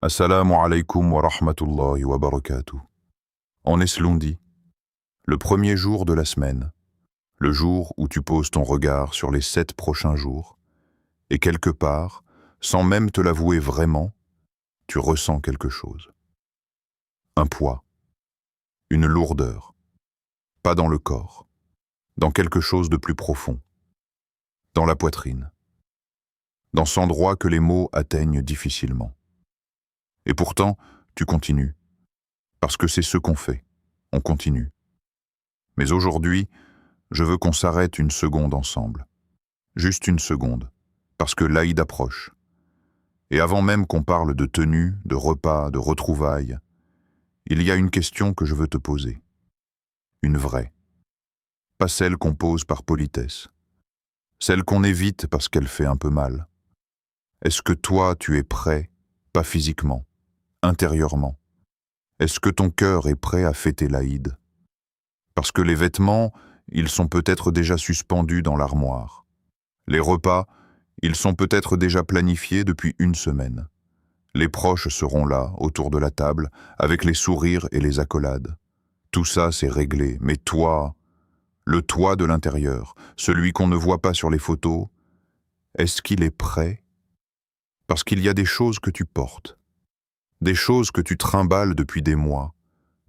Assalamu alaikum wa rahmatullahi wa barakatuh. En est ce lundi, le premier jour de la semaine, le jour où tu poses ton regard sur les 7 prochains jours, et quelque part, sans même te l'avouer vraiment, tu ressens quelque chose. Un poids, une lourdeur, pas dans le corps, dans quelque chose de plus profond, dans la poitrine, dans cet endroit que les mots atteignent difficilement. Et pourtant, tu continues, parce que c'est ce qu'on fait, on continue. Mais aujourd'hui, je veux qu'on s'arrête une seconde ensemble. Juste une seconde, parce que l'Aïd approche. Et avant même qu'on parle de tenue, de repas, de retrouvailles, il y a une question que je veux te poser. Une vraie. Pas celle qu'on pose par politesse. Celle qu'on évite parce qu'elle fait un peu mal. Est-ce que toi, tu es prêt, pas physiquement, intérieurement? Est-ce que ton cœur est prêt à fêter l'Aïd? Parce que les vêtements, ils sont peut-être déjà suspendus dans l'armoire. Les repas, ils sont peut-être déjà planifiés depuis une semaine. Les proches seront là, autour de la table, avec les sourires et les accolades. Tout ça, c'est réglé, mais toi, le toi de l'intérieur, celui qu'on ne voit pas sur les photos, est-ce qu'il est prêt? Parce qu'il y a des choses que tu portes, des choses que tu trimbales depuis des mois,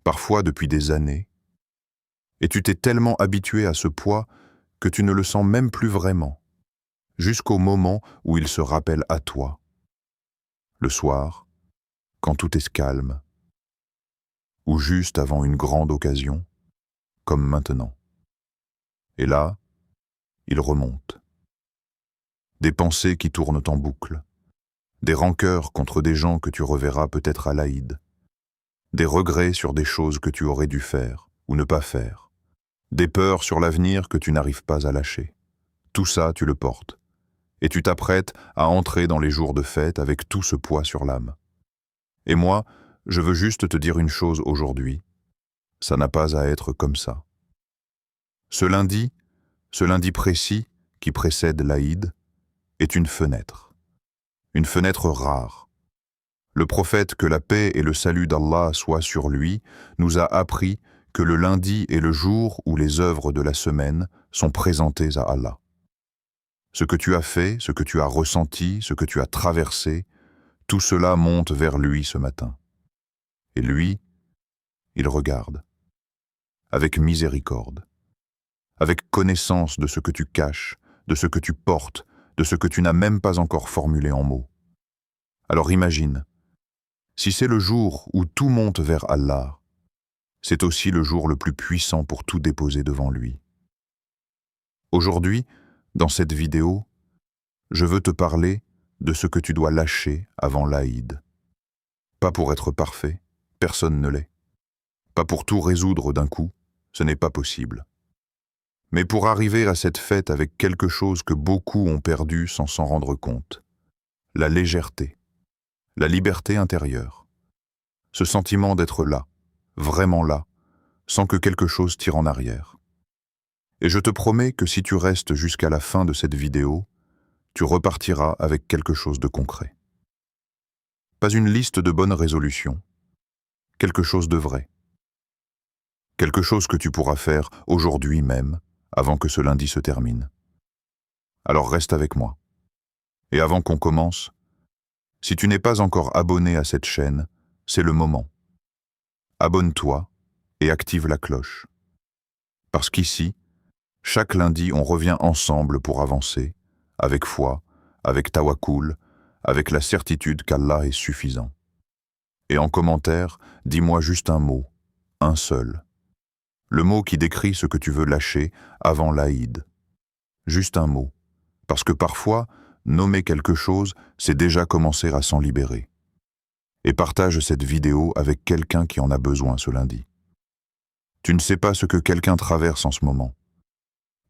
parfois depuis des années, et tu t'es tellement habitué à ce poids que tu ne le sens même plus vraiment, jusqu'au moment où il se rappelle à toi. Le soir, quand tout est calme, ou juste avant une grande occasion, comme maintenant. Et là, il remonte. Des pensées qui tournent en boucle, des rancœurs contre des gens que tu reverras peut-être à l'Aïd, des regrets sur des choses que tu aurais dû faire ou ne pas faire, des peurs sur l'avenir que tu n'arrives pas à lâcher. Tout ça, tu le portes, et tu t'apprêtes à entrer dans les jours de fête avec tout ce poids sur l'âme. Et moi, je veux juste te dire une chose aujourd'hui, ça n'a pas à être comme ça. Ce lundi précis, qui précède l'Aïd, est une fenêtre rare. Le prophète, que la paix et le salut d'Allah soient sur lui, nous a appris que le lundi est le jour où les œuvres de la semaine sont présentées à Allah. Ce que tu as fait, ce que tu as ressenti, ce que tu as traversé, tout cela monte vers lui ce matin. Et lui, il regarde, avec miséricorde, avec connaissance de ce que tu caches, de ce que tu portes, de ce que tu n'as même pas encore formulé en mots. Alors imagine, si c'est le jour où tout monte vers Allah, c'est aussi le jour le plus puissant pour tout déposer devant lui. Aujourd'hui, dans cette vidéo, je veux te parler de ce que tu dois lâcher avant l'Aïd. Pas pour être parfait, personne ne l'est. Pas pour tout résoudre d'un coup, ce n'est pas possible. Mais pour arriver à cette fête avec quelque chose que beaucoup ont perdu sans s'en rendre compte. La légèreté, la liberté intérieure. Ce sentiment d'être là, vraiment là, sans que quelque chose tire en arrière. Et je te promets que si tu restes jusqu'à la fin de cette vidéo, tu repartiras avec quelque chose de concret. Pas une liste de bonnes résolutions, quelque chose de vrai. Quelque chose que tu pourras faire aujourd'hui même, avant que ce lundi se termine. Alors reste avec moi. Et avant qu'on commence, si tu n'es pas encore abonné à cette chaîne, c'est le moment. Abonne-toi et active la cloche. Parce qu'ici, chaque lundi, on revient ensemble pour avancer, avec foi, avec tawakkul, avec la certitude qu'Allah est suffisant. Et en commentaire, dis-moi juste un mot, un seul. Le mot qui décrit ce que tu veux lâcher avant l'Aïd. Juste un mot. Parce que parfois, nommer quelque chose, c'est déjà commencer à s'en libérer. Et partage cette vidéo avec quelqu'un qui en a besoin ce lundi. Tu ne sais pas ce que quelqu'un traverse en ce moment.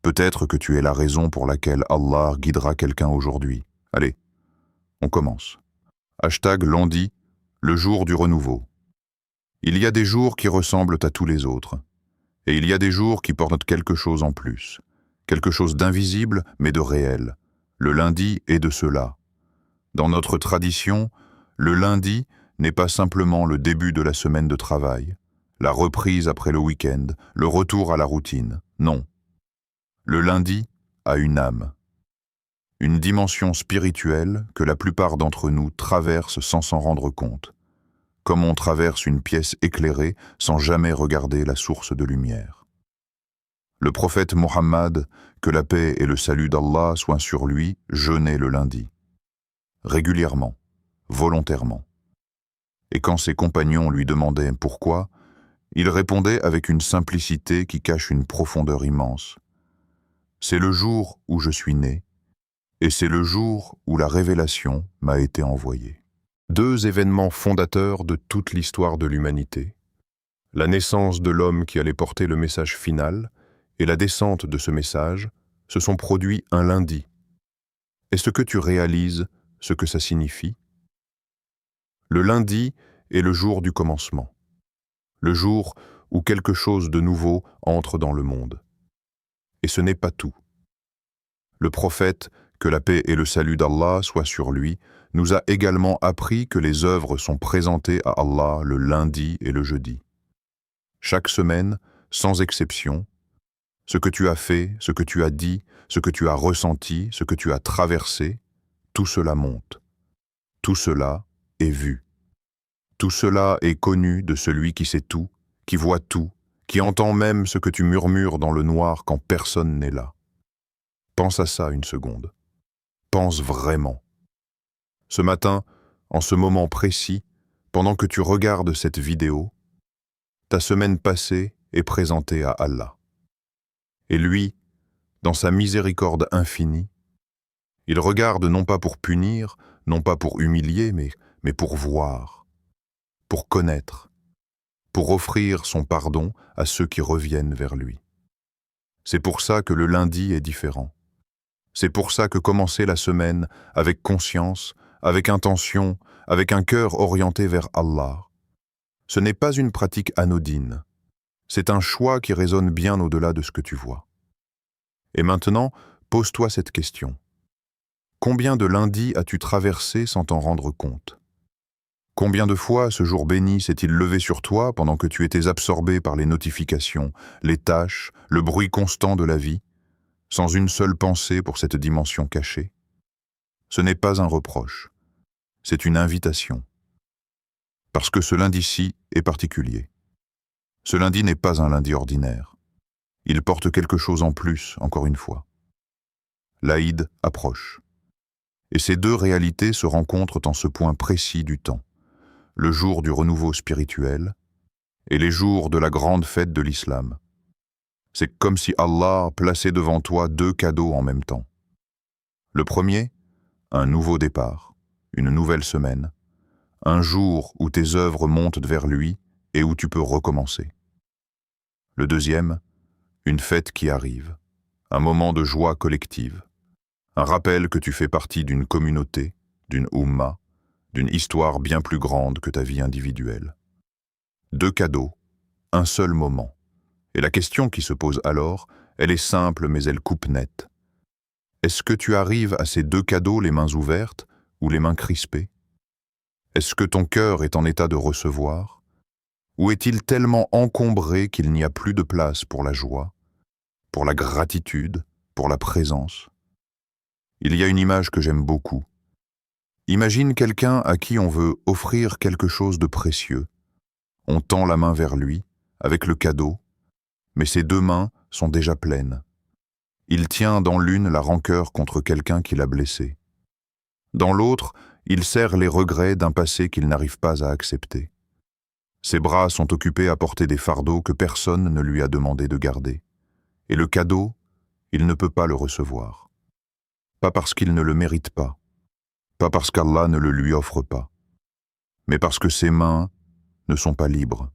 Peut-être que tu es la raison pour laquelle Allah guidera quelqu'un aujourd'hui. Allez, on commence. #lundi, le jour du renouveau. Il y a des jours qui ressemblent à tous les autres. Et il y a des jours qui portent quelque chose en plus. Quelque chose d'invisible, mais de réel. Le lundi est de cela. Dans notre tradition, le lundi n'est pas simplement le début de la semaine de travail, la reprise après le week-end, le retour à la routine. Non. Le lundi a une âme, une dimension spirituelle que la plupart d'entre nous traversent sans s'en rendre compte, comme on traverse une pièce éclairée sans jamais regarder la source de lumière. Le prophète Mohammed, que la paix et le salut d'Allah soient sur lui, jeûnait le lundi, régulièrement, volontairement. Et quand ses compagnons lui demandaient pourquoi, il répondait avec une simplicité qui cache une profondeur immense. C'est le jour où je suis né, et c'est le jour où la révélation m'a été envoyée. Deux événements fondateurs de toute l'histoire de l'humanité. La naissance de l'homme qui allait porter le message final et la descente de ce message se sont produits un lundi. Est-ce que tu réalises ce que ça signifie? Le lundi est le jour du commencement, le jour où quelque chose de nouveau entre dans le monde. Et ce n'est pas tout. Le prophète, que la paix et le salut d'Allah soient sur lui, nous a également appris que les œuvres sont présentées à Allah le lundi et le jeudi. Chaque semaine, sans exception, ce que tu as fait, ce que tu as dit, ce que tu as ressenti, ce que tu as traversé, tout cela monte. Tout cela est vu. Tout cela est connu de celui qui sait tout, qui voit tout, qui entend même ce que tu murmures dans le noir quand personne n'est là. Pense à ça une seconde. Pense vraiment. Ce matin, en ce moment précis, pendant que tu regardes cette vidéo, ta semaine passée est présentée à Allah. Et lui, dans sa miséricorde infinie, il regarde non pas pour punir, non pas pour humilier, mais pour voir, pour connaître, pour offrir son pardon à ceux qui reviennent vers lui. C'est pour ça que le lundi est différent. C'est pour ça que commencer la semaine avec conscience, avec intention, avec un cœur orienté vers Allah, ce n'est pas une pratique anodine. C'est un choix qui résonne bien au-delà de ce que tu vois. Et maintenant, pose-toi cette question. Combien de lundis as-tu traversé sans t'en rendre compte? Combien de fois ce jour béni s'est-il levé sur toi pendant que tu étais absorbé par les notifications, les tâches, le bruit constant de la vie, sans une seule pensée pour cette dimension cachée? Ce n'est pas un reproche, c'est une invitation. Parce que ce lundi-ci est particulier. Ce lundi n'est pas un lundi ordinaire. Il porte quelque chose en plus, encore une fois. L'Aïd approche. Et ces deux réalités se rencontrent en ce point précis du temps, le jour du renouveau spirituel et les jours de la grande fête de l'islam. C'est comme si Allah plaçait devant toi deux cadeaux en même temps. Le premier, un nouveau départ, une nouvelle semaine, un jour où tes œuvres montent vers lui et où tu peux recommencer. Le deuxième, une fête qui arrive, un moment de joie collective, un rappel que tu fais partie d'une communauté, d'une Ummah, d'une histoire bien plus grande que ta vie individuelle. Deux cadeaux, un seul moment. Et la question qui se pose alors, elle est simple mais elle coupe net. Est-ce que tu arrives à ces deux cadeaux les mains ouvertes ou les mains crispées? Est-ce que ton cœur est en état de recevoir? Ou est-il tellement encombré qu'il n'y a plus de place pour la joie, pour la gratitude, pour la présence? Il y a une image que j'aime beaucoup. Imagine quelqu'un à qui on veut offrir quelque chose de précieux. On tend la main vers lui, avec le cadeau, mais ses deux mains sont déjà pleines. Il tient dans l'une la rancœur contre quelqu'un qui l'a blessé. Dans l'autre, il serre les regrets d'un passé qu'il n'arrive pas à accepter. Ses bras sont occupés à porter des fardeaux que personne ne lui a demandé de garder. Et le cadeau, il ne peut pas le recevoir. Pas parce qu'il ne le mérite pas, pas parce qu'Allah ne le lui offre pas, mais parce que ses mains ne sont pas libres.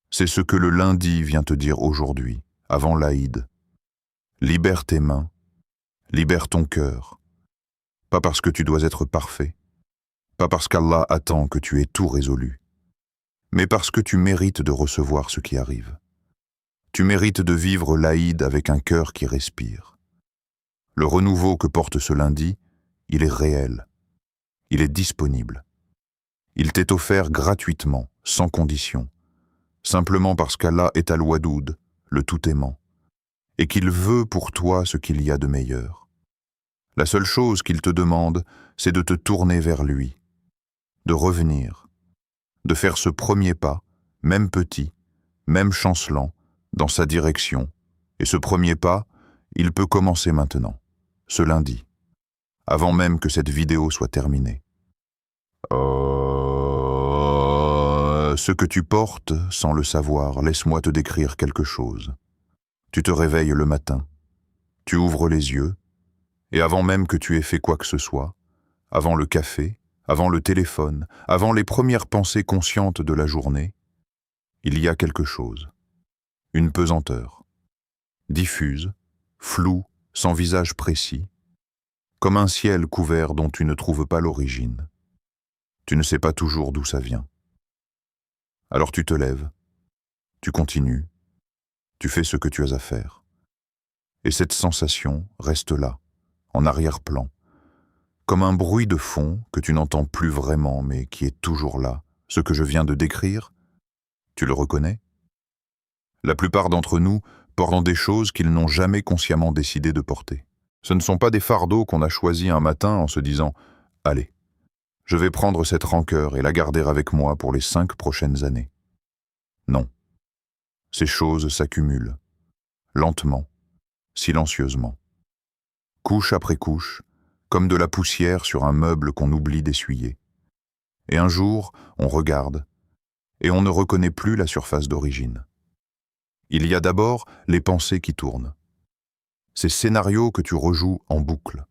C'est ce que le lundi vient te dire aujourd'hui, avant l'Aïd. Libère tes mains, libère ton cœur, pas parce que tu dois être parfait, pas parce qu'Allah attend que tu aies tout résolu, mais parce que tu mérites de recevoir ce qui arrive. Tu mérites de vivre l'Aïd avec un cœur qui respire. Le renouveau que porte ce lundi, il est réel, il est disponible. Il t'est offert gratuitement, sans condition, simplement parce qu'Allah est Al-Wadoud, le tout-aimant, et qu'il veut pour toi ce qu'il y a de meilleur. La seule chose qu'il te demande, c'est de te tourner vers lui, de revenir, de faire ce premier pas, même petit, même chancelant, dans sa direction. Et ce premier pas, il peut commencer maintenant, ce lundi, avant même que cette vidéo soit terminée. Ce que tu portes, sans le savoir, laisse-moi te décrire quelque chose. Tu te réveilles le matin, tu ouvres les yeux, et avant même que tu aies fait quoi que ce soit, avant le café, avant le téléphone, avant les premières pensées conscientes de la journée, il y a quelque chose, une pesanteur, diffuse, floue, sans visage précis, comme un ciel couvert dont tu ne trouves pas l'origine. Tu ne sais pas toujours d'où ça vient. Alors tu te lèves, tu continues, tu fais ce que tu as à faire. Et cette sensation reste là, en arrière-plan, comme un bruit de fond que tu n'entends plus vraiment mais qui est toujours là. Ce que je viens de décrire, tu le reconnais? La plupart d'entre nous portent des choses qu'ils n'ont jamais consciemment décidé de porter. Ce ne sont pas des fardeaux qu'on a choisis un matin en se disant « Allez, je vais prendre cette rancœur et la garder avec moi pour les 5 prochaines années. » Non. Ces choses s'accumulent, lentement, silencieusement. Couche après couche, comme de la poussière sur un meuble qu'on oublie d'essuyer. Et un jour, on regarde, et on ne reconnaît plus la surface d'origine. Il y a d'abord les pensées qui tournent. Ces scénarios que tu rejoues en boucle.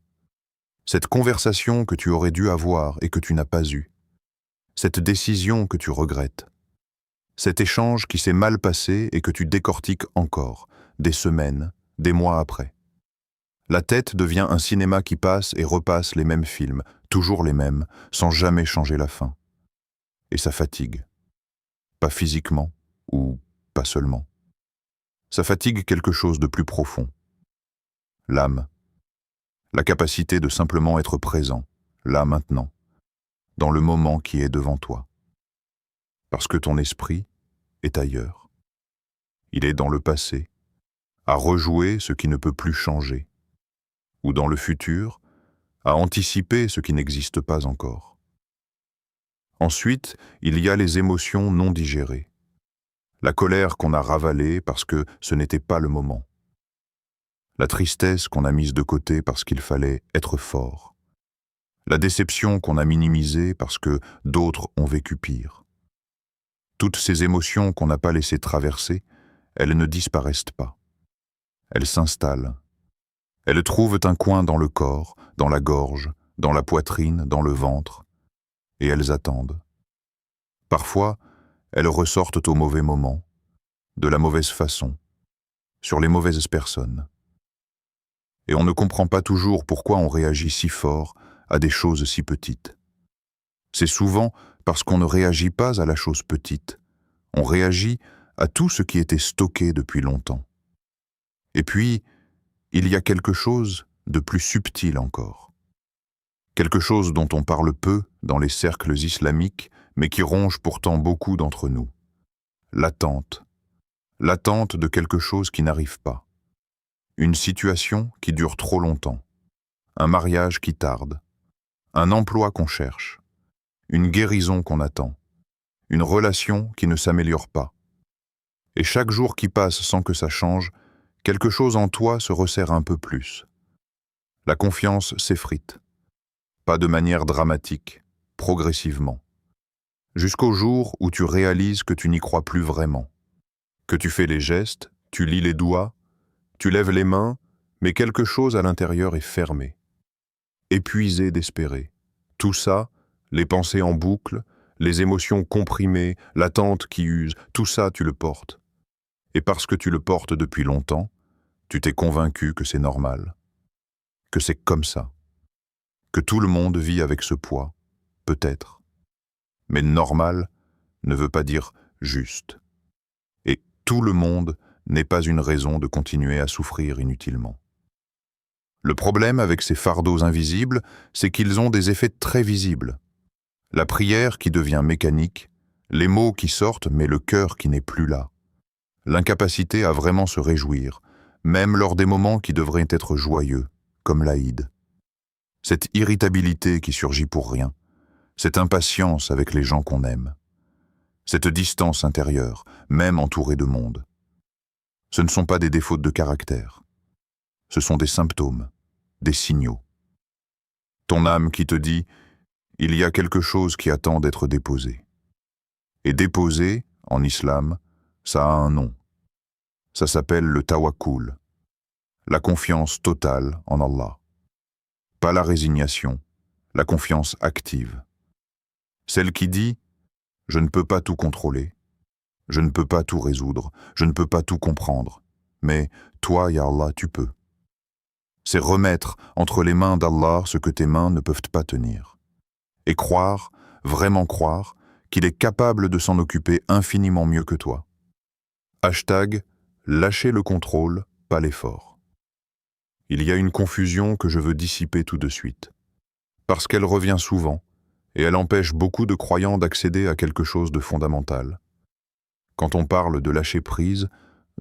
Cette conversation que tu aurais dû avoir et que tu n'as pas eue. Cette décision que tu regrettes. Cet échange qui s'est mal passé et que tu décortiques encore, des semaines, des mois après. La tête devient un cinéma qui passe et repasse les mêmes films, toujours les mêmes, sans jamais changer la fin. Et ça fatigue. Pas physiquement, ou pas seulement. Ça fatigue quelque chose de plus profond. L'âme. La capacité de simplement être présent, là maintenant, dans le moment qui est devant toi. Parce que ton esprit est ailleurs. Il est dans le passé, à rejouer ce qui ne peut plus changer, ou dans le futur, à anticiper ce qui n'existe pas encore. Ensuite, il y a les émotions non digérées. La colère qu'on a ravalée parce que ce n'était pas le moment. La tristesse qu'on a mise de côté parce qu'il fallait être fort. La déception qu'on a minimisée parce que d'autres ont vécu pire. Toutes ces émotions qu'on n'a pas laissées traverser, elles ne disparaissent pas. Elles s'installent. Elles trouvent un coin dans le corps, dans la gorge, dans la poitrine, dans le ventre, et elles attendent. Parfois, elles ressortent au mauvais moment, de la mauvaise façon, sur les mauvaises personnes. Et on ne comprend pas toujours pourquoi on réagit si fort à des choses si petites. C'est souvent parce qu'on ne réagit pas à la chose petite, on réagit à tout ce qui était stocké depuis longtemps. Et puis, il y a quelque chose de plus subtil encore. Quelque chose dont on parle peu dans les cercles islamiques, mais qui ronge pourtant beaucoup d'entre nous. L'attente. L'attente de quelque chose qui n'arrive pas. Une situation qui dure trop longtemps. Un mariage qui tarde. Un emploi qu'on cherche. Une guérison qu'on attend. Une relation qui ne s'améliore pas. Et chaque jour qui passe sans que ça change, quelque chose en toi se resserre un peu plus. La confiance s'effrite. Pas de manière dramatique, progressivement. Jusqu'au jour où tu réalises que tu n'y crois plus vraiment. Que tu fais les gestes, tu lis les doigts, tu lèves les mains, mais quelque chose à l'intérieur est fermé. Épuisé d'espérer. Tout ça, les pensées en boucle, les émotions comprimées, l'attente qui use, tout ça tu le portes. Et parce que tu le portes depuis longtemps, tu t'es convaincu que c'est normal. Que c'est comme ça. Que tout le monde vit avec ce poids, peut-être. Mais normal ne veut pas dire juste. Et tout le monde n'est pas une raison de continuer à souffrir inutilement. Le problème avec ces fardeaux invisibles, c'est qu'ils ont des effets très visibles. La prière qui devient mécanique, les mots qui sortent mais le cœur qui n'est plus là. L'incapacité à vraiment se réjouir, même lors des moments qui devraient être joyeux, comme l'Aïd. Cette irritabilité qui surgit pour rien, cette impatience avec les gens qu'on aime, cette distance intérieure, même entourée de monde. Ce ne sont pas des défauts de caractère, ce sont des symptômes, des signaux. Ton âme qui te dit « il y a quelque chose qui attend d'être déposé ». Et déposer, en islam, ça a un nom. Ça s'appelle le tawakkul, la confiance totale en Allah. Pas la résignation, la confiance active. Celle qui dit « je ne peux pas tout contrôler, je ne peux pas tout résoudre, je ne peux pas tout comprendre, mais toi, ya Allah, tu peux ». C'est remettre entre les mains d'Allah ce que tes mains ne peuvent pas tenir. Et croire, vraiment croire, qu'il est capable de s'en occuper infiniment mieux que toi. Hashtag, lâcher le contrôle, pas l'effort. Il y a une confusion que je veux dissiper tout de suite. Parce qu'elle revient souvent, et elle empêche beaucoup de croyants d'accéder à quelque chose de fondamental. Quand on parle de lâcher prise,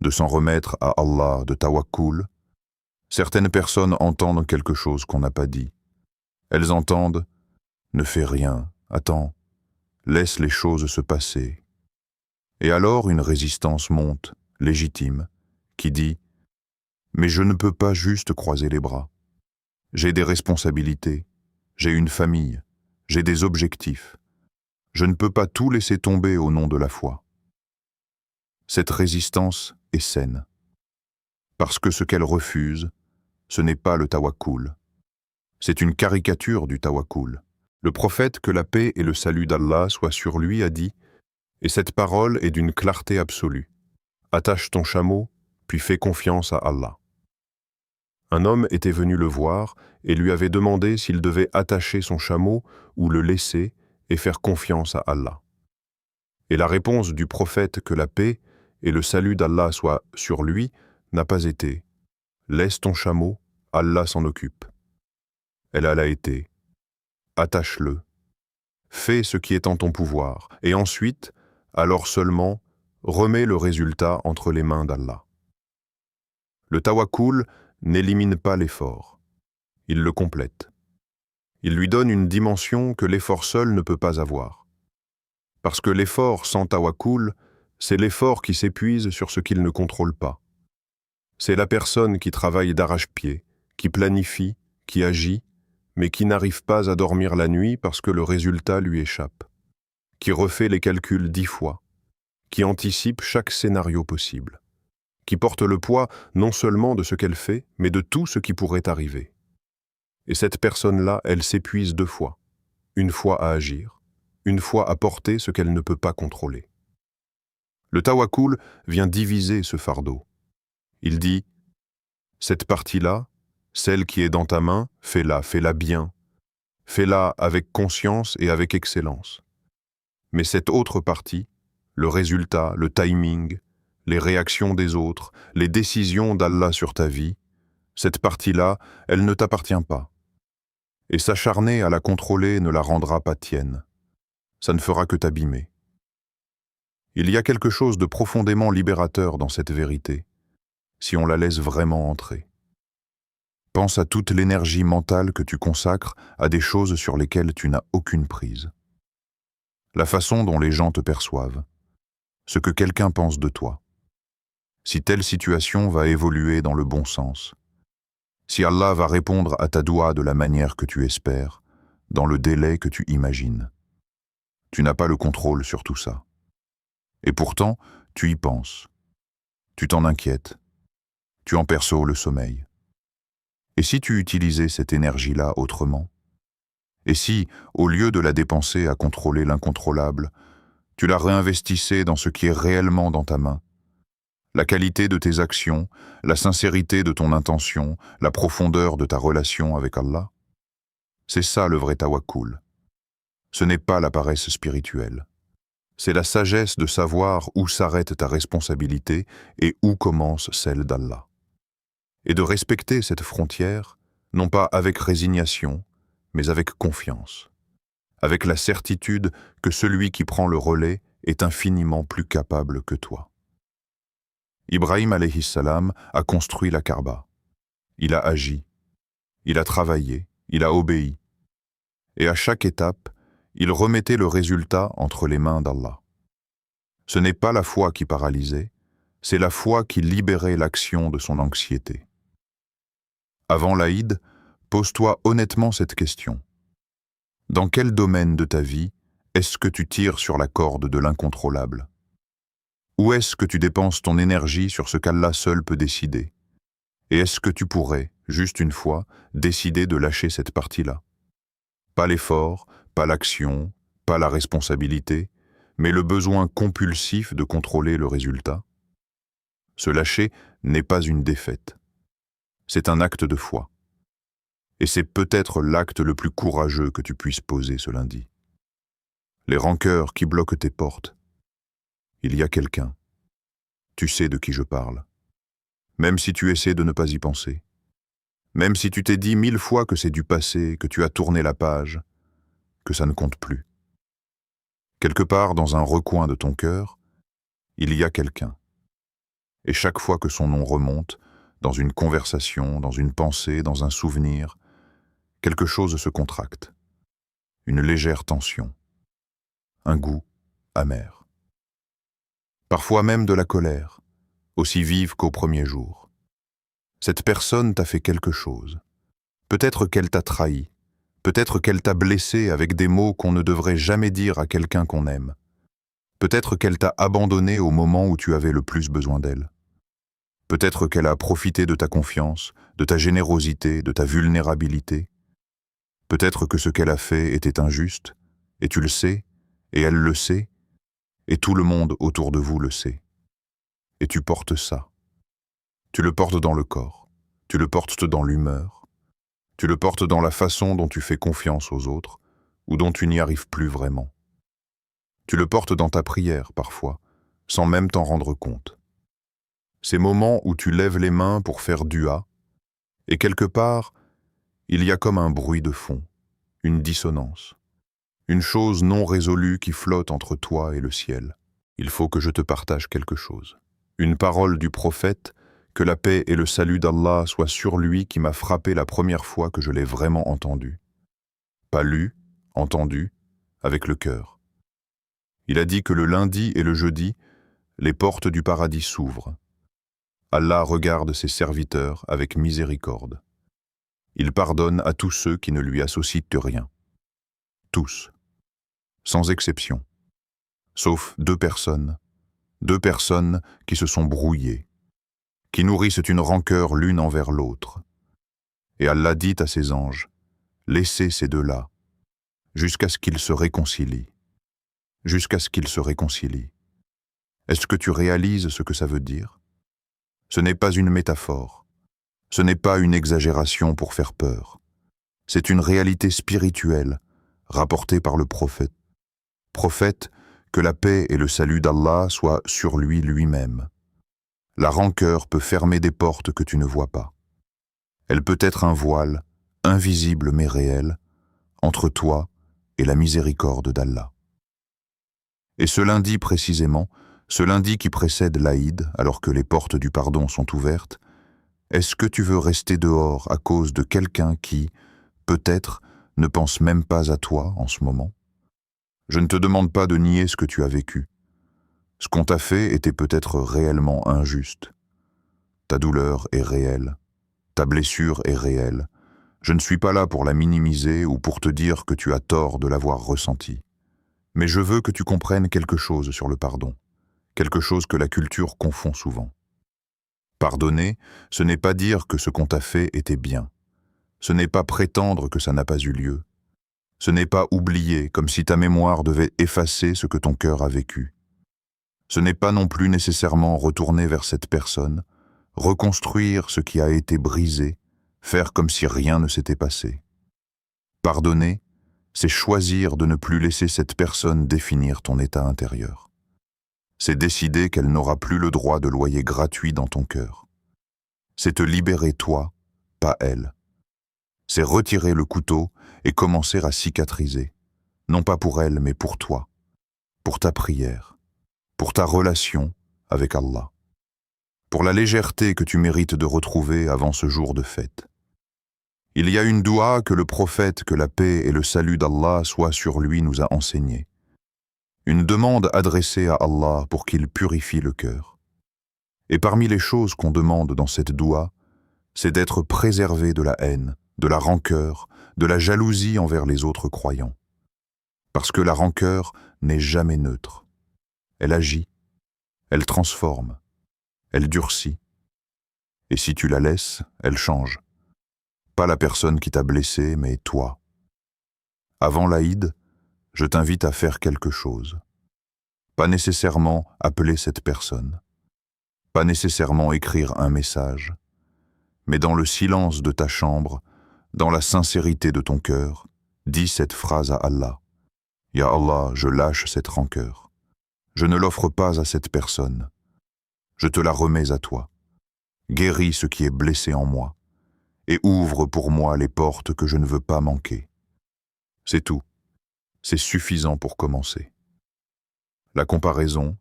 de s'en remettre à Allah, de tawakkul, certaines personnes entendent quelque chose qu'on n'a pas dit. Elles entendent « ne fais rien, attends, laisse les choses se passer ». Et alors une résistance monte, légitime, qui dit « mais je ne peux pas juste croiser les bras. J'ai des responsabilités, j'ai une famille, j'ai des objectifs. Je ne peux pas tout laisser tomber au nom de la foi. » Cette résistance est saine, parce que ce qu'elle refuse, ce n'est pas le tawakkul. C'est une caricature du tawakkul. Le prophète, que la paix et le salut d'Allah soient sur lui, a dit « Et cette parole est d'une clarté absolue. Attache ton chameau, puis fais confiance à Allah. » Un homme était venu le voir et lui avait demandé s'il devait attacher son chameau ou le laisser et faire confiance à Allah. Et la réponse du prophète, que la paix et le salut d'Allah soient sur lui, n'a pas été « Laisse ton chameau, Allah s'en occupe ». Elle a été « Attache-le, fais ce qui est en ton pouvoir, et ensuite, alors seulement, remets le résultat entre les mains d'Allah. » Le tawakkul n'élimine pas l'effort, il le complète. Il lui donne une dimension que l'effort seul ne peut pas avoir. Parce que l'effort sans tawakkul, c'est l'effort qui s'épuise sur ce qu'il ne contrôle pas. C'est la personne qui travaille d'arrache-pied, qui planifie, qui agit, mais qui n'arrive pas à dormir la nuit parce que le résultat lui échappe, qui refait les calculs 10 fois, qui anticipe chaque scénario possible, qui porte le poids non seulement de ce qu'elle fait, mais de tout ce qui pourrait arriver. Et cette personne-là, elle s'épuise 2 fois, une fois à agir, une fois à porter ce qu'elle ne peut pas contrôler. Le tawakkul vient diviser ce fardeau. Il dit « Cette partie-là, celle qui est dans ta main, fais-la bien. Fais-la avec conscience et avec excellence. Mais cette autre partie, le résultat, le timing, les réactions des autres, les décisions d'Allah sur ta vie, cette partie-là, elle ne t'appartient pas. Et s'acharner à la contrôler ne la rendra pas tienne. Ça ne fera que t'abîmer. » Il y a quelque chose de profondément libérateur dans cette vérité, si on la laisse vraiment entrer. Pense à toute l'énergie mentale que tu consacres à des choses sur lesquelles tu n'as aucune prise. La façon dont les gens te perçoivent, ce que quelqu'un pense de toi. Si telle situation va évoluer dans le bon sens, si Allah va répondre à ta doua de la manière que tu espères, dans le délai que tu imagines. Tu n'as pas le contrôle sur tout ça. Et pourtant, tu y penses. Tu t'en inquiètes. Tu en perçois le sommeil. Et si tu utilisais cette énergie-là autrement? Et si, au lieu de la dépenser à contrôler l'incontrôlable, tu la réinvestissais dans ce qui est réellement dans ta main? La qualité de tes actions, la sincérité de ton intention, la profondeur de ta relation avec Allah? C'est ça le vrai tawakkul. Ce n'est pas la paresse spirituelle. C'est la sagesse de savoir où s'arrête ta responsabilité et où commence celle d'Allah. Et de respecter cette frontière, non pas avec résignation, mais avec confiance. avec la certitude que celui qui prend le relais est infiniment plus capable que toi. Ibrahim alayhi salam a construit la Kaaba. Il a agi, il a travaillé, il a obéi. Et à chaque étape, il remettait le résultat entre les mains d'Allah. Ce n'est pas la foi qui paralysait, c'est la foi qui libérait l'action de son anxiété. Avant l'Aïd, pose-toi honnêtement cette question. Dans quel domaine de ta vie est-ce que tu tires sur la corde de l'incontrôlable? Où est-ce que tu dépenses ton énergie sur ce qu'Allah seul peut décider? Et est-ce que tu pourrais, juste une fois, décider de lâcher cette partie-là? Pas l'effort, pas l'action, pas la responsabilité, mais le besoin compulsif de contrôler le résultat. Se lâcher n'est pas une défaite. C'est un acte de foi. Et c'est peut-être l'acte le plus courageux que tu puisses poser ce lundi. Les rancœurs qui bloquent tes portes. Il y a quelqu'un. Tu sais de qui je parle. Même si tu essaies de ne pas y penser. Même si tu t'es dit 1000 fois que c'est du passé, que tu as tourné la page, que ça ne compte plus. Quelque part dans un recoin de ton cœur, il y a quelqu'un. Et chaque fois que son nom remonte, dans une conversation, dans une pensée, dans un souvenir, quelque chose se contracte. Une légère tension. Un goût amer. Parfois même de la colère, aussi vive qu'au premier jour. Cette personne t'a fait quelque chose. Peut-être qu'elle t'a trahi. Peut-être qu'elle t'a blessé avec des mots qu'on ne devrait jamais dire à quelqu'un qu'on aime. Peut-être qu'elle t'a abandonné au moment où tu avais le plus besoin d'elle. Peut-être qu'elle a profité de ta confiance, de ta générosité, de ta vulnérabilité. Peut-être que ce qu'elle a fait était injuste, et tu le sais, et elle le sait, et tout le monde autour de vous le sait. Et tu portes ça. Tu le portes dans le corps, tu le portes dans l'humeur, tu le portes dans la façon dont tu fais confiance aux autres, ou dont tu n'y arrives plus vraiment. Tu le portes dans ta prière, parfois, sans même t'en rendre compte. Ces moments où tu lèves les mains pour faire dua, et quelque part, il y a comme un bruit de fond, une dissonance, une chose non résolue qui flotte entre toi et le ciel. Il faut que je te partage quelque chose. Une parole du prophète, que la paix et le salut d'Allah soient sur lui, qui m'a frappé la première fois que je l'ai vraiment entendu. Pas lu, entendu, avec le cœur. Il a dit que le lundi et le jeudi, les portes du paradis s'ouvrent. Allah regarde ses serviteurs avec miséricorde. Il pardonne à tous ceux qui ne lui associent que rien. Tous. Sans exception. Sauf deux personnes qui se sont brouillées, qui nourrissent une rancœur l'une envers l'autre. Et Allah dit à ses anges, « Laissez ces deux-là, jusqu'à ce qu'ils se réconcilient. » Jusqu'à ce qu'ils se réconcilient. Est-ce que tu réalises ce que ça veut dire? Ce n'est pas une métaphore. Ce n'est pas une exagération pour faire peur. C'est une réalité spirituelle, rapportée par le prophète. Prophète, que la paix et le salut d'Allah soient sur lui lui-même. La rancœur peut fermer des portes que tu ne vois pas. Elle peut être un voile, invisible mais réel, entre toi et la miséricorde d'Allah. Et ce lundi précisément, ce lundi qui précède l'Aïd, alors que les portes du pardon sont ouvertes, est-ce que tu veux rester dehors à cause de quelqu'un qui, peut-être, ne pense même pas à toi en ce moment? Je ne te demande pas de nier ce que tu as vécu. Ce qu'on t'a fait était peut-être réellement injuste. Ta douleur est réelle. Ta blessure est réelle. Je ne suis pas là pour la minimiser ou pour te dire que tu as tort de l'avoir ressentie. Mais je veux que tu comprennes quelque chose sur le pardon, quelque chose que la culture confond souvent. Pardonner, ce n'est pas dire que ce qu'on t'a fait était bien. Ce n'est pas prétendre que ça n'a pas eu lieu. Ce n'est pas oublier, comme si ta mémoire devait effacer ce que ton cœur a vécu. Ce n'est pas non plus nécessairement retourner vers cette personne, reconstruire ce qui a été brisé, faire comme si rien ne s'était passé. Pardonner, c'est choisir de ne plus laisser cette personne définir ton état intérieur. C'est décider qu'elle n'aura plus le droit de loyer gratuit dans ton cœur. C'est te libérer toi, pas elle. C'est retirer le couteau et commencer à cicatriser, non pas pour elle, mais pour toi, pour ta prière, pour ta relation avec Allah, pour la légèreté que tu mérites de retrouver avant ce jour de fête. Il y a une doua que le prophète, que la paix et le salut d'Allah soient sur lui, nous a enseignée. Une demande adressée à Allah pour qu'il purifie le cœur. Et parmi les choses qu'on demande dans cette doua, c'est d'être préservé de la haine, de la rancœur, de la jalousie envers les autres croyants. Parce que la rancœur n'est jamais neutre. Elle agit, elle transforme, elle durcit. Et si tu la laisses, elle change. Pas la personne qui t'a blessé, mais toi. Avant l'Aïd, je t'invite à faire quelque chose. Pas nécessairement appeler cette personne. Pas nécessairement écrire un message. Mais dans le silence de ta chambre, dans la sincérité de ton cœur, dis cette phrase à Allah. Ya Allah, je lâche cette rancœur. Je ne l'offre pas à cette personne. Je te la remets à toi. Guéris ce qui est blessé en moi et ouvre pour moi les portes que je ne veux pas manquer. C'est tout. C'est suffisant pour commencer. La comparaison,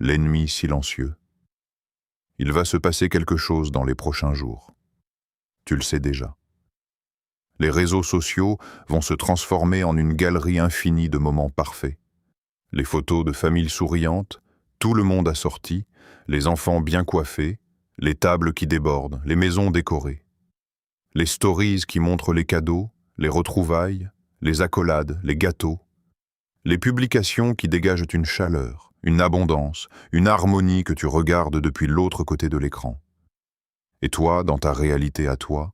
l'ennemi silencieux. Il va se passer quelque chose dans les prochains jours. Tu le sais déjà. Les réseaux sociaux vont se transformer en une galerie infinie de moments parfaits. Les photos de familles souriantes, tout le monde assorti, les enfants bien coiffés, les tables qui débordent, les maisons décorées. Les stories qui montrent les cadeaux, les retrouvailles, les accolades, les gâteaux. Les publications qui dégagent une chaleur, une abondance, une harmonie que tu regardes depuis l'autre côté de l'écran. Et toi, dans ta réalité à toi,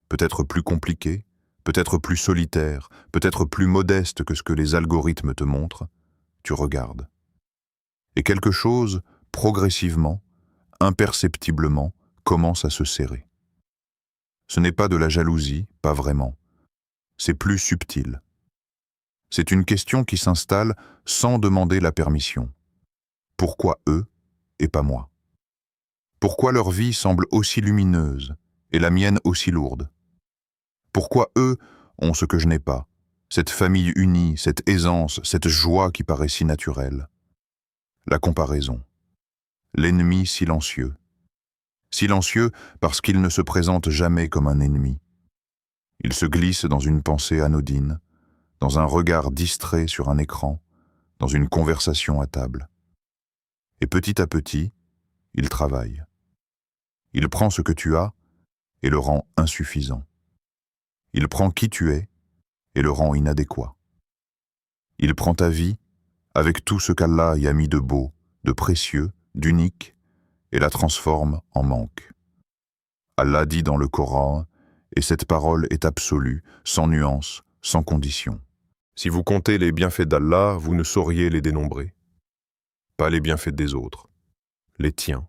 peut-être plus compliquée, peut-être plus solitaire, peut-être plus modeste que ce que les algorithmes te montrent, tu regardes. Et quelque chose, progressivement, imperceptiblement, commence à se serrer. Ce n'est pas de la jalousie, pas vraiment. C'est plus subtil. C'est une question qui s'installe sans demander la permission. Pourquoi eux et pas moi? Pourquoi leur vie semble aussi lumineuse et la mienne aussi lourde? Pourquoi eux ont ce que je n'ai pas, cette famille unie, cette aisance, cette joie qui paraît si naturelle? La comparaison. L'ennemi silencieux. Silencieux parce qu'il ne se présente jamais comme un ennemi. Il se glisse dans une pensée anodine, dans un regard distrait sur un écran, dans une conversation à table. Et petit à petit, il travaille. Il prend ce que tu as et le rend insuffisant. Il prend qui tu es et le rend inadéquat. Il prend ta vie avec tout ce qu'Allah y a mis de beau, de précieux, d'unique, et la transforme en manque. Allah dit dans le Coran, et cette parole est absolue, sans nuance, sans condition. Si vous comptez les bienfaits d'Allah, vous ne sauriez les dénombrer. Pas les bienfaits des autres, les tiens.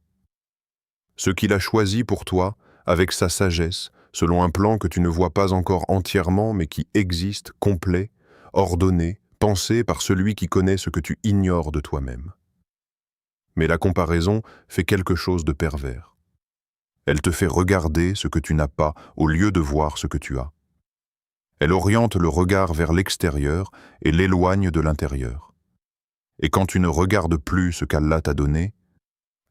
Ce qu'il a choisi pour toi, avec sa sagesse, selon un plan que tu ne vois pas encore entièrement, mais qui existe, complet, ordonné, pensé par celui qui connaît ce que tu ignores de toi-même. Mais la comparaison fait quelque chose de pervers. Elle te fait regarder ce que tu n'as pas au lieu de voir ce que tu as. Elle oriente le regard vers l'extérieur et l'éloigne de l'intérieur. Et quand tu ne regardes plus ce qu'Allah t'a donné,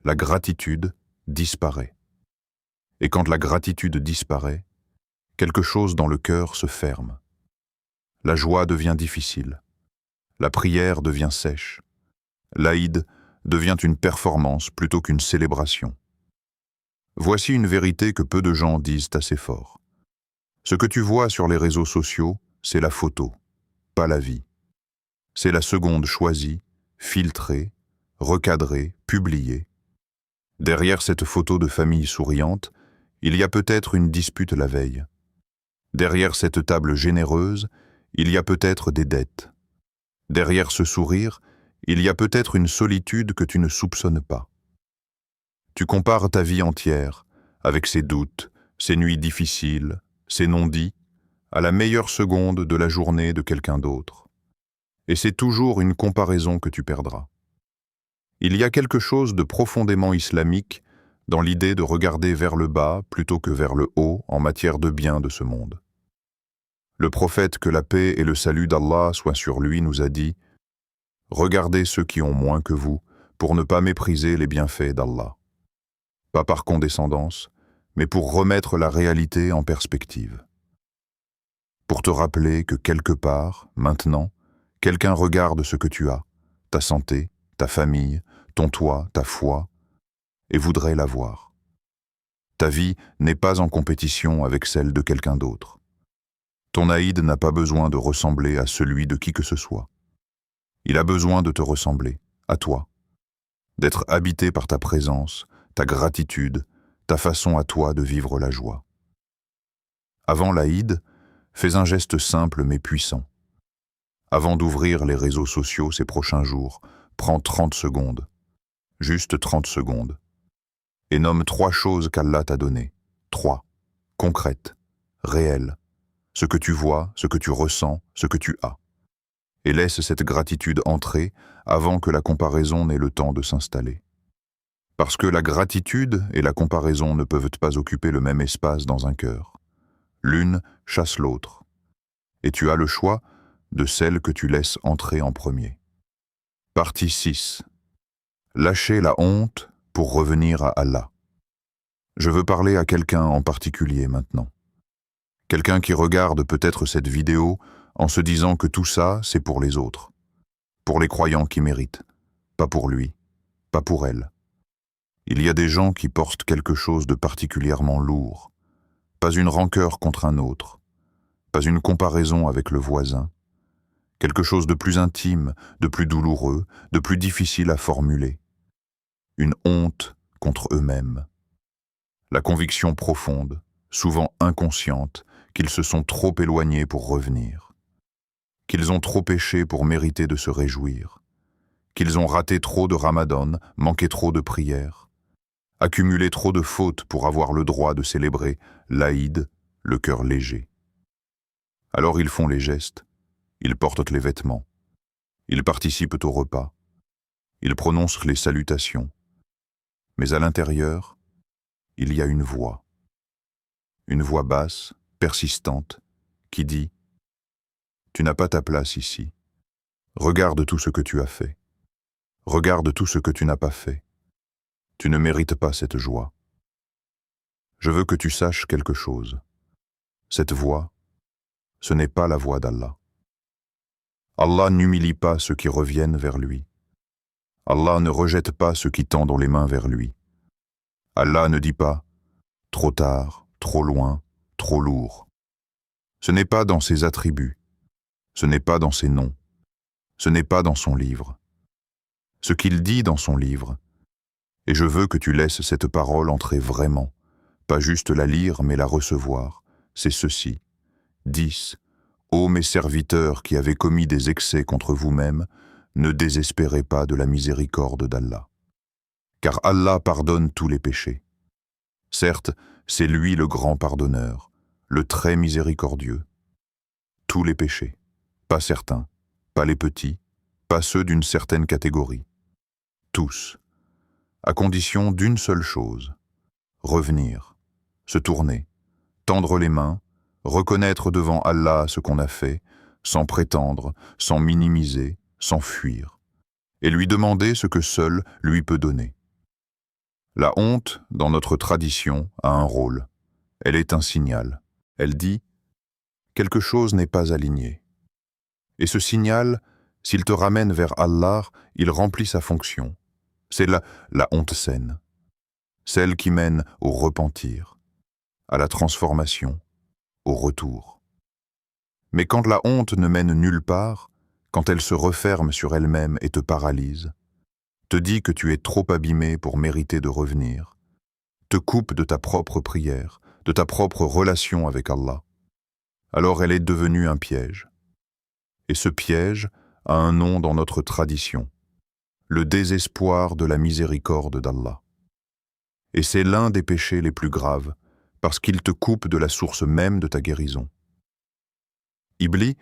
la gratitude disparaît. Et quand la gratitude disparaît, quelque chose dans le cœur se ferme. La joie devient difficile. La prière devient sèche. L'Aïd devient une performance plutôt qu'une célébration. Voici une vérité que peu de gens disent assez fort. Ce que tu vois sur les réseaux sociaux, c'est la photo, pas la vie. C'est la seconde choisie, filtrée, recadrée, publiée. Derrière cette photo de famille souriante, il y a peut-être une dispute la veille. Derrière cette table généreuse, il y a peut-être des dettes. Derrière ce sourire, il y a peut-être une solitude que tu ne soupçonnes pas. Tu compares ta vie entière, avec ses doutes, ses nuits difficiles, ses non-dits, à la meilleure seconde de la journée de quelqu'un d'autre. Et c'est toujours une comparaison que tu perdras. Il y a quelque chose de profondément islamique dans l'idée de regarder vers le bas plutôt que vers le haut en matière de biens de ce monde. Le prophète, que la paix et le salut d'Allah soient sur lui, nous a dit « Regardez ceux qui ont moins que vous, pour ne pas mépriser les bienfaits d'Allah. » Pas par condescendance, mais pour remettre la réalité en perspective. Pour te rappeler que quelque part, maintenant, quelqu'un regarde ce que tu as, ta santé, ta famille, ton toit, ta foi, et voudrait l'avoir. Ta vie n'est pas en compétition avec celle de quelqu'un d'autre. Ton Aïd n'a pas besoin de ressembler à celui de qui que ce soit. Il a besoin de te ressembler, à toi, d'être habité par ta présence, ta gratitude, ta façon à toi de vivre la joie. Avant l'Aïd, fais un geste simple mais puissant. Avant d'ouvrir les réseaux sociaux ces prochains jours, prends 30 secondes, juste 30 secondes, et nomme 3 choses qu'Allah t'a données. 3, concrètes, réelles, ce que tu vois, ce que tu ressens, ce que tu as. Et laisse cette gratitude entrer avant que la comparaison n'ait le temps de s'installer. Parce que la gratitude et la comparaison ne peuvent pas occuper le même espace dans un cœur. L'une chasse l'autre. Et tu as le choix de celle que tu laisses entrer en premier. Partie 6. Lâcher la honte pour revenir à Allah. Je veux parler à quelqu'un en particulier maintenant. Quelqu'un qui regarde peut-être cette vidéo en se disant que tout ça, c'est pour les autres. Pour les croyants qui méritent. Pas pour lui, pas pour elle. Il y a des gens qui portent quelque chose de particulièrement lourd. Pas une rancœur contre un autre. Pas une comparaison avec le voisin. Quelque chose de plus intime, de plus douloureux, de plus difficile à formuler. Une honte contre eux-mêmes. La conviction profonde, souvent inconsciente, qu'ils se sont trop éloignés pour revenir. Qu'ils ont trop péché pour mériter de se réjouir. Qu'ils ont raté trop de Ramadan, manqué trop de prières. Accumulé trop de fautes pour avoir le droit de célébrer l'Aïd, le cœur léger. Alors ils font les gestes, ils portent les vêtements, ils participent au repas, ils prononcent les salutations. Mais à l'intérieur, il y a une voix basse, persistante, qui dit « Tu n'as pas ta place ici. Regarde tout ce que tu as fait. Regarde tout ce que tu n'as pas fait. Tu ne mérites pas cette joie. Je veux que tu saches quelque chose. Cette voix, ce n'est pas la voix d'Allah. Allah n'humilie pas ceux qui reviennent vers lui. Allah ne rejette pas ceux qui tendent les mains vers lui. Allah ne dit pas « trop tard, trop loin, trop lourd ». Ce n'est pas dans ses attributs, ce n'est pas dans ses noms, ce n'est pas dans son livre. Ce qu'il dit dans son livre, et je veux que tu laisses cette parole entrer vraiment, pas juste la lire mais la recevoir, c'est ceci. 10. Ô mes serviteurs qui avez commis des excès contre vous-mêmes, ne désespérez pas de la miséricorde d'Allah. Car Allah pardonne tous les péchés. Certes, c'est lui le grand pardonneur, le très miséricordieux. Tous les péchés, pas certains, pas les petits, pas ceux d'une certaine catégorie. Tous, à condition d'une seule chose, revenir, se tourner, tendre les mains, reconnaître devant Allah ce qu'on a fait, sans prétendre, sans minimiser, sans fuir, et lui demander ce que seul lui peut donner. La honte, dans notre tradition, a un rôle. Elle est un signal. Elle dit « quelque chose n'est pas aligné ». Et ce signal, s'il te ramène vers Allah, il remplit sa fonction. C'est la honte saine, celle qui mène au repentir, à la transformation, au retour. Mais quand la honte ne mène nulle part, quand elle se referme sur elle-même et te paralyse, te dit que tu es trop abîmé pour mériter de revenir, te coupe de ta propre prière, de ta propre relation avec Allah, alors elle est devenue un piège. Et ce piège a un nom dans notre tradition, le désespoir de la miséricorde d'Allah. Et c'est l'un des péchés les plus graves, parce qu'il te coupe de la source même de ta guérison. Iblis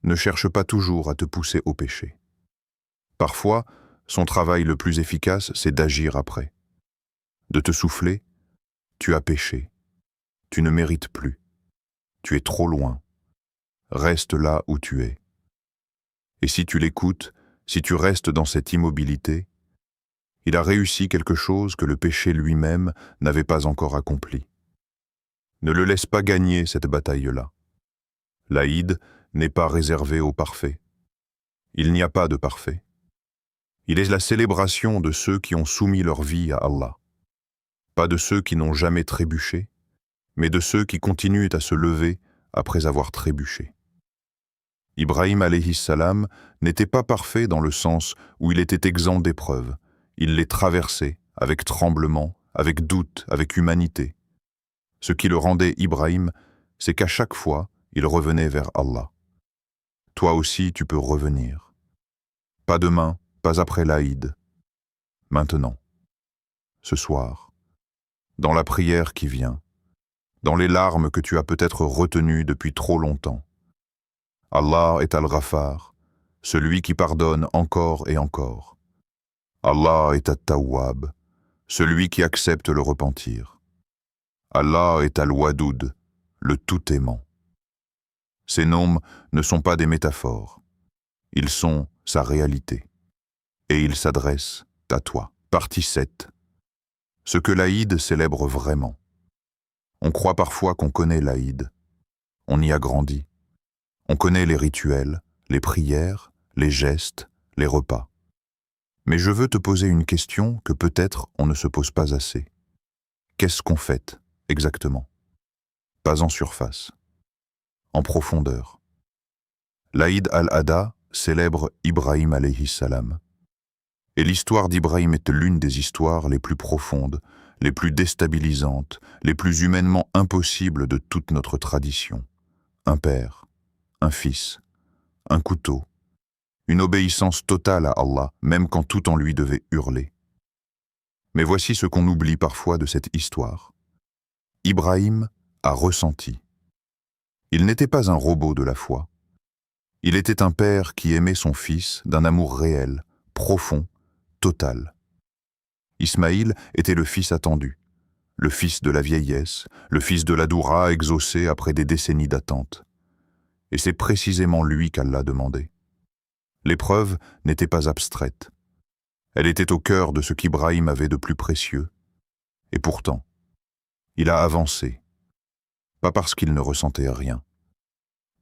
ne cherche pas toujours à te pousser au péché. Parfois, son travail le plus efficace, c'est d'agir après. De te souffler, tu as péché, tu ne mérites plus, tu es trop loin. reste là où tu es. Et si tu l'écoutes, si tu restes dans cette immobilité, il a réussi quelque chose que le péché lui-même n'avait pas encore accompli. Ne le laisse pas gagner cette bataille-là. L'Aïd n'est pas réservé aux parfaits. Il n'y a pas de parfait. Il est la célébration de ceux qui ont soumis leur vie à Allah. Pas de ceux qui n'ont jamais trébuché, mais de ceux qui continuent à se lever après avoir trébuché. Ibrahim alayhi salam n'était pas parfait dans le sens où il était exempt d'épreuves. Il les traversait avec tremblement, avec doute, avec humanité. Ce qui le rendait Ibrahim, c'est qu'à chaque fois, il revenait vers Allah. Toi aussi, tu peux revenir. Pas demain, pas après l'Aïd. Maintenant. Ce soir. Dans la prière qui vient. Dans les larmes que tu as peut-être retenues depuis trop longtemps. Allah est Al-Ghaffar, celui qui pardonne encore et encore. Allah est At-Tawwab, celui qui accepte le repentir. Allah est Al-Wadoud, le tout-aimant. Ces noms ne sont pas des métaphores. Ils sont sa réalité. Et ils s'adressent à toi. Partie 7. Ce que l'Aïd célèbre vraiment. On croit parfois qu'on connaît l'Aïd. On y a grandi. On connaît les rituels, les prières, les gestes, les repas. Mais je veux te poser une question que peut-être on ne se pose pas assez. Qu'est-ce qu'on fête, exactement? Pas en surface. En profondeur. L'Aïd al-Adha célèbre Ibrahim alayhi salam. Et l'histoire d'Ibrahim est l'une des histoires les plus profondes, les plus déstabilisantes, les plus humainement impossibles de toute notre tradition. Un père, un fils, un couteau, une obéissance totale à Allah, même quand tout en lui devait hurler. Mais voici ce qu'on oublie parfois de cette histoire. Ibrahim a ressenti. Il n'était pas un robot de la foi. Il était un père qui aimait son fils d'un amour réel, profond, total. Ismaïl était le fils attendu, le fils de la vieillesse, le fils de la doura exaucée après des décennies d'attente. Et c'est précisément lui qu'Allah demandait. L'épreuve n'était pas abstraite. Elle était au cœur de ce qu'Ibrahim avait de plus précieux. Et pourtant, il a avancé. Pas parce qu'il ne ressentait rien,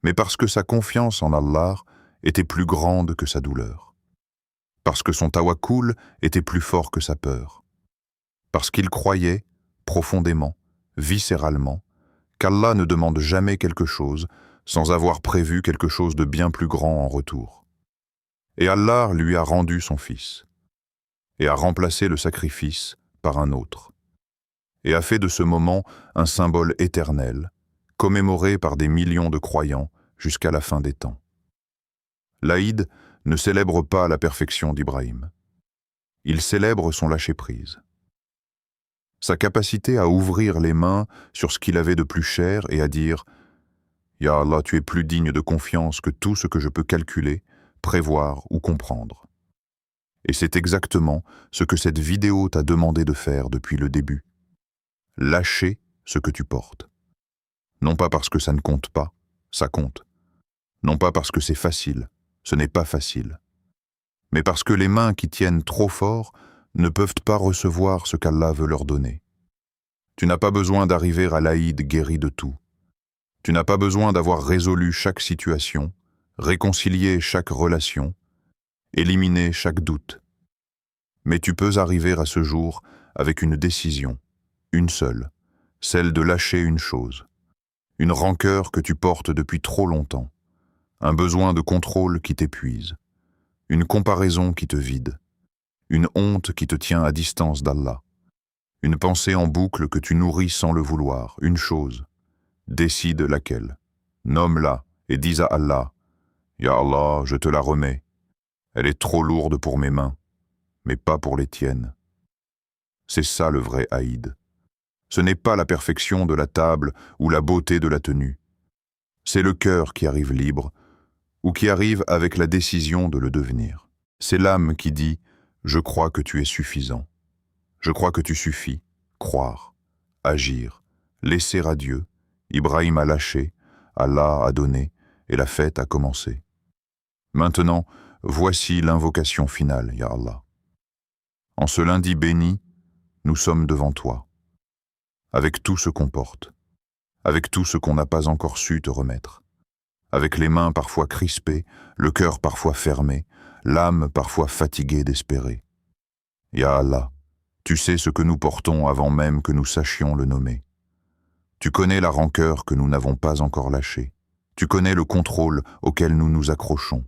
mais parce que sa confiance en Allah était plus grande que sa douleur. Parce que son tawakkul était plus fort que sa peur. Parce qu'il croyait, profondément, viscéralement, qu'Allah ne demande jamais quelque chose sans avoir prévu quelque chose de bien plus grand en retour. Et Allah lui a rendu son fils, et a remplacé le sacrifice par un autre, et a fait de ce moment un symbole éternel, commémoré par des millions de croyants jusqu'à la fin des temps. L'Aïd ne célèbre pas la perfection d'Ibrahim. Il célèbre son lâcher-prise. Sa capacité à ouvrir les mains sur ce qu'il avait de plus cher et à dire « Ya Allah, tu es plus digne de confiance que tout ce que je peux calculer, prévoir ou comprendre. » Et c'est exactement ce que cette vidéo t'a demandé de faire depuis le début. Lâcher ce que tu portes. Non pas parce que ça ne compte pas, ça compte. Non pas parce que c'est facile, ce n'est pas facile. Mais parce que les mains qui tiennent trop fort ne peuvent pas recevoir ce qu'Allah veut leur donner. Tu n'as pas besoin d'arriver à l'Aïd guéri de tout. Tu n'as pas besoin d'avoir résolu chaque situation, réconcilié chaque relation, éliminé chaque doute. Mais tu peux arriver à ce jour avec une décision, une seule, celle de lâcher une chose, une rancœur que tu portes depuis trop longtemps, un besoin de contrôle qui t'épuise, une comparaison qui te vide, une honte qui te tient à distance d'Allah, une pensée en boucle que tu nourris sans le vouloir, une chose. Décide laquelle, nomme-la et dis à Allah, « Ya Allah, je te la remets. Elle est trop lourde pour mes mains, mais pas pour les tiennes. » C'est ça le vrai Aïd. Ce n'est pas la perfection de la table ou la beauté de la tenue. C'est le cœur qui arrive libre, ou qui arrive avec la décision de le devenir. C'est l'âme qui dit « Je crois que tu es suffisant. Je crois que tu suffis. » Croire, agir, laisser à Dieu. Ibrahim a lâché, Allah a donné, et la fête a commencé. Maintenant, voici l'invocation finale, Ya Allah. En ce lundi béni, nous sommes devant toi, avec tout ce qu'on porte, avec tout ce qu'on n'a pas encore su te remettre, avec les mains parfois crispées, le cœur parfois fermé, l'âme parfois fatiguée d'espérer. Ya Allah, tu sais ce que nous portons avant même que nous sachions le nommer. Tu connais la rancœur que nous n'avons pas encore lâchée. Tu connais le contrôle auquel nous nous accrochons.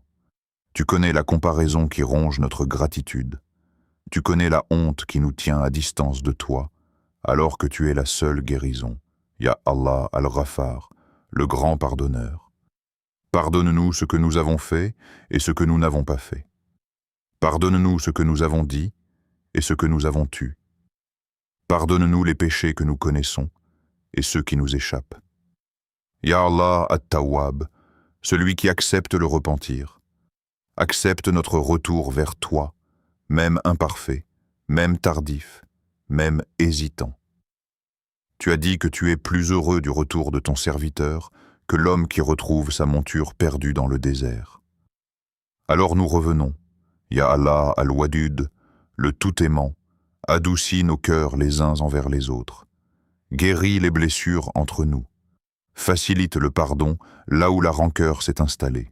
Tu connais la comparaison qui ronge notre gratitude. Tu connais la honte qui nous tient à distance de toi, alors que tu es la seule guérison. Ya Allah al-Ghaffar, le grand pardonneur. Pardonne-nous ce que nous avons fait et ce que nous n'avons pas fait. Pardonne-nous ce que nous avons dit et ce que nous avons tu. Pardonne-nous les péchés que nous connaissons et ceux qui nous échappent. Ya Allah at-Tawwab, celui qui accepte le repentir. Accepte notre retour vers toi, même imparfait, même tardif, même hésitant. Tu as dit que tu es plus heureux du retour de ton serviteur que l'homme qui retrouve sa monture perdue dans le désert. Alors nous revenons, Ya Allah al-Wadud, le tout-aimant, adoucis nos cœurs les uns envers les autres, guéris les blessures entre nous, facilite le pardon là où la rancœur s'est installée.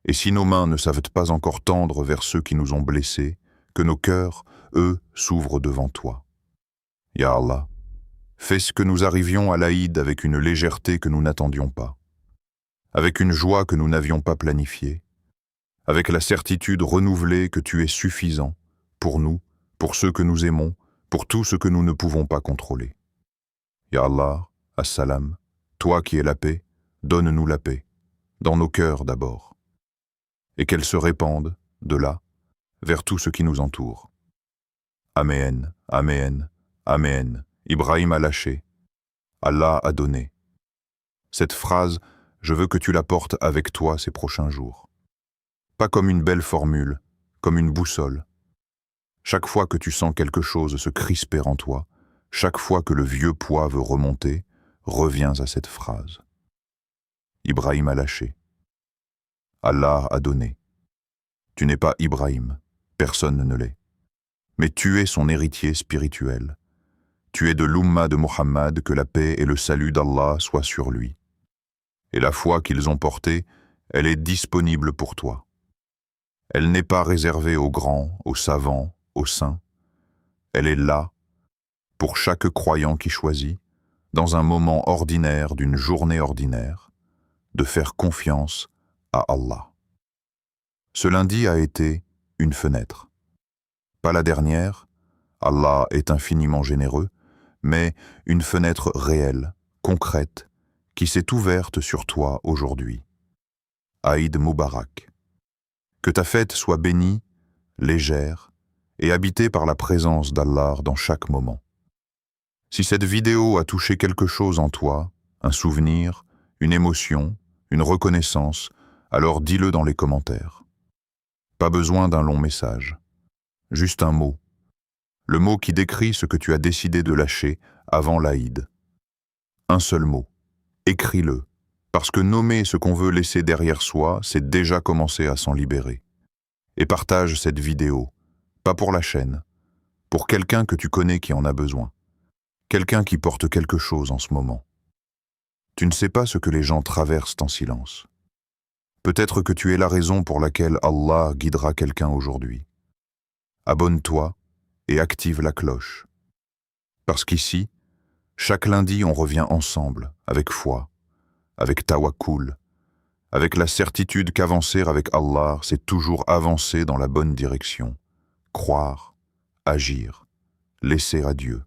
Et si nos mains ne savent pas encore tendre vers ceux qui nous ont blessés, que nos cœurs, eux, s'ouvrent devant toi. Ya Allah, fais ce que nous arrivions à l'Aïd avec une légèreté que nous n'attendions pas, avec une joie que nous n'avions pas planifiée, avec la certitude renouvelée que tu es suffisant pour nous, pour ceux que nous aimons, pour tout ce que nous ne pouvons pas contrôler. Ya Allah, As-Salam, toi qui es la paix, donne-nous la paix, dans nos cœurs d'abord, et qu'elle se répande, de là, vers tout ce qui nous entoure. Amen, Amen, Amen. Ibrahim a lâché, Allah a donné. Cette phrase, je veux que tu la portes avec toi ces prochains jours. Pas comme une belle formule, comme une boussole. Chaque fois que tu sens quelque chose se crisper en toi, chaque fois que le vieux poids veut remonter, reviens à cette phrase. Ibrahim a lâché. Allah a donné. Tu n'es pas Ibrahim, personne ne l'est. Mais tu es son héritier spirituel. Tu es de l'Umma de Mohammed, que la paix et le salut d'Allah soient sur lui. Et la foi qu'ils ont portée, elle est disponible pour toi. Elle n'est pas réservée aux grands, aux savants, aux saints. Elle est là, pour chaque croyant qui choisit, dans un moment ordinaire d'une journée ordinaire, de faire confiance à Allah. Ce lundi a été une fenêtre. Pas la dernière, Allah est infiniment généreux, mais une fenêtre réelle, concrète, qui s'est ouverte sur toi aujourd'hui. Aïd Moubarak. Que ta fête soit bénie, légère, et habitée par la présence d'Allah dans chaque moment. Si cette vidéo a touché quelque chose en toi, un souvenir, une émotion, une reconnaissance, alors dis-le dans les commentaires. Pas besoin d'un long message, juste un mot. Le mot qui décrit ce que tu as décidé de lâcher avant l'Aïd. Un seul mot. Écris-le, parce que nommer ce qu'on veut laisser derrière soi, c'est déjà commencer à s'en libérer. Et partage cette vidéo, pas pour la chaîne, pour quelqu'un que tu connais qui en a besoin. Quelqu'un qui porte quelque chose en ce moment. Tu ne sais pas ce que les gens traversent en silence. Peut-être que tu es la raison pour laquelle Allah guidera quelqu'un aujourd'hui. Abonne-toi et active la cloche. Parce qu'ici, chaque lundi, on revient ensemble, avec foi, avec tawakkul, avec la certitude qu'avancer avec Allah, c'est toujours avancer dans la bonne direction. Croire, agir, laisser à Dieu.